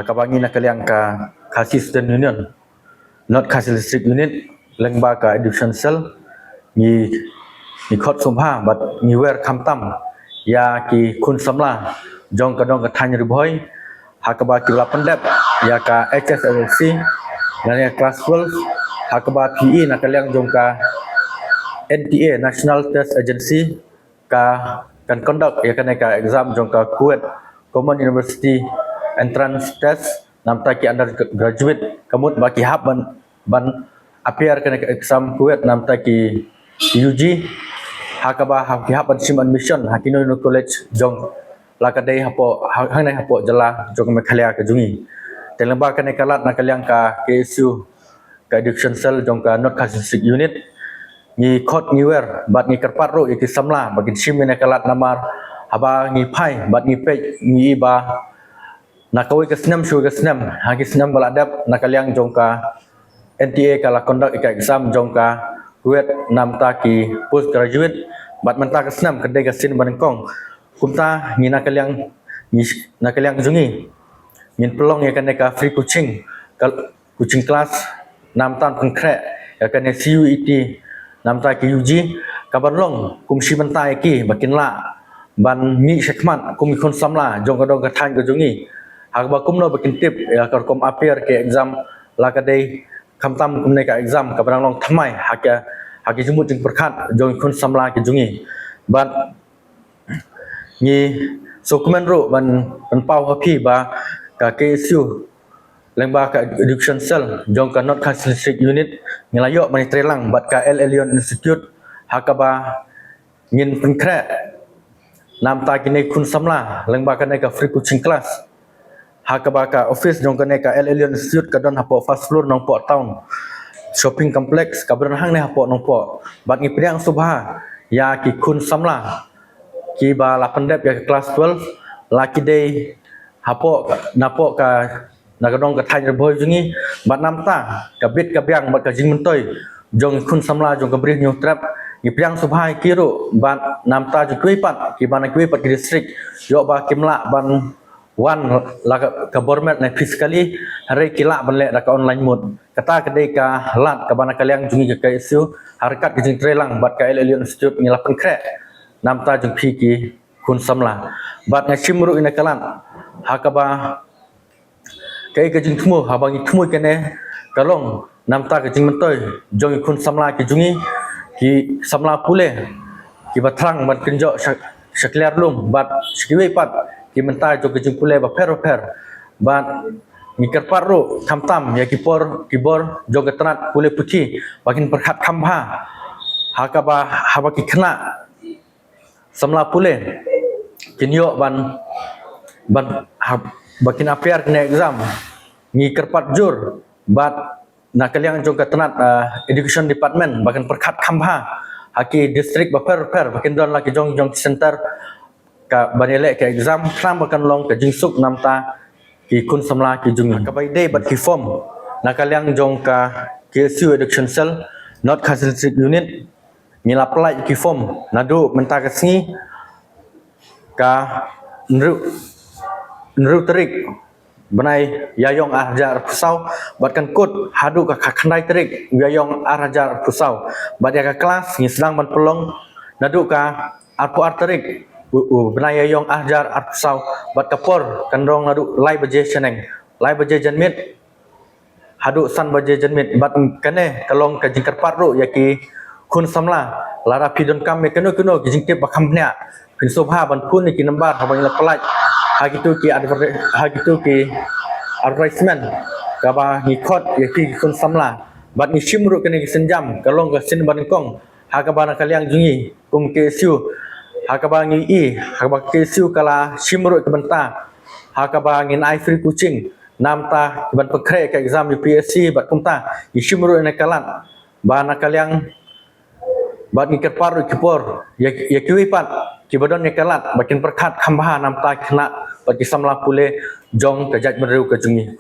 hakabangi nakaliang ka Khasi Student Union, not Khasi District Unit, lengba ka Education Cell, ni khot sumha, but ni wer kamtam, ya ki kun samla, jong kadong ka tanya riboy, hakaba ki lapandep, ya ka HSLC, dan ya class 12, hakaba PE nakaliang jong ka NTA National Test Agency ka kan conduct ya kan ka exam jong ka Kuwait Common University Entrance Test namta ki undergraduate kamut baki hab ban appear kan ka exam Kuwait namta ki UG hakaba ki hab ban sim admission hakino no college jong lakadai hapo hanai hapo jala jong mekhalia ka jungi telamba kan kalat nakaliang ka KSU ka education cell jong ka North Khasi District Unit ni khot ni wer bat ni kerpat ro iki samla bagin simin kalat namar haba ni pai bat ni pe ni ba nakawi ke senam shu ke senam hagi senam baladap nakaliang jongka NTA kala conduct ika exam jongka Kuwait namta ki post graduate bat menta ke senam kedai ke sin banengkong kumta ni nakaliang jungi min pelong ya kan ka free coaching class namtan konkret ya kan CUET namta ki UG kabar long kum si mentai ki bakin la ban mi sekmat kum ikon samla jong kadong ka than ka jungi hak ba kum no bakin tip ya kar kom appear ke exam la kadai kamtam kum ne ka exam ka barang long thamai hak jumut jing perkhat jong ikon samla ki jungi ban ni dokumen ro ban pau hapi ba ka KSU lengba ka education cell jong ka North Khasi District Unit ngilayo mani trelang bat ka Leon Institute hakaba ngin penkre namta kini kun samla lengba ka ka free coaching class hakaba ka office jong ka Leon Institute ka don hapo first floor nong po town shopping complex ka beran hang ne hapo nong po bat ngi priang subha ya ki kun samla ki ba lapandep ya class 12 laki day hapo napo ka nakadong ka tanya boy jungi bat namta ka bit ka biang bat ka jing mentoy jong kun samla jong ka brih nyu trap ni priang subhai kiro bat namta ju kuipat ki bana kuipat ki district yo ba kimla ban wan la ka bormet na physically hari kila ban le ka online mode kata kedai ka lat ka bana kaliang jungi ka isu harkat ki jing trelang bat ka Leon Institute ni lapan kre namta jong phi ki kun samla bat na chimru ina kalan hakaba kai ka jing thmu habangi thmu kene kalong namta ka jing mentoy jong ikun samla ki jungi ki samla pule ki batrang ban kenjo syakliar lum bat skiwe pat ki menta jong jing pule ba per bat ni kerpat ro kamtam ya ki bor jong ketrat pule putih bakin perkhat kambha hakaba habaki kena samla pule kinyo ban bakin appear kena exam ni kerpat jur bat nakaliang jong katnat education department bakan perkhat kambha haki district ba per bakin don laki jong center ka banele ke exam kram bakan long ke jingsuk namta ki kun samla ki jungi ka bai day bat ki form nakaliang jong ka KSU education cell North Khasi District Unit ni apply ki form nadu menta ka singi ka nru terik benai yayong arjar pusau batkan kod hadu ka khandai terik yayong arjar pusau bat ya ka kelas ni sedang ban pelong nadu ka arpu terik benai yayong arjar pusau bat kapor kandrong nadu lai baje cheneng lai baje janmit hadu san baje janmit bat kane kalong ka jingkar parru yaki kun samla lara pidon kam me keno ki jingtip bakam nya pin sobha ban pun ni ki nambar habang la pelaj hagitu ki advertisement kaba ni khot yaki kun samla bat ni shimru kene ki senjam kalong ka sin banengkong hakaba nakaliang jungi kum KSU hakaba ngi hakaba KSU kala shimru ke benta hakaba ngin I free coaching namta ban pekre ka exam UPSC bat kumta shimru ene kalan ba nakaliang bat ni kerparu kipor yaki wipat ki badon ni kalat bakin perkhat kambha namta kena bagi samla pule jong kajat meru ke jungi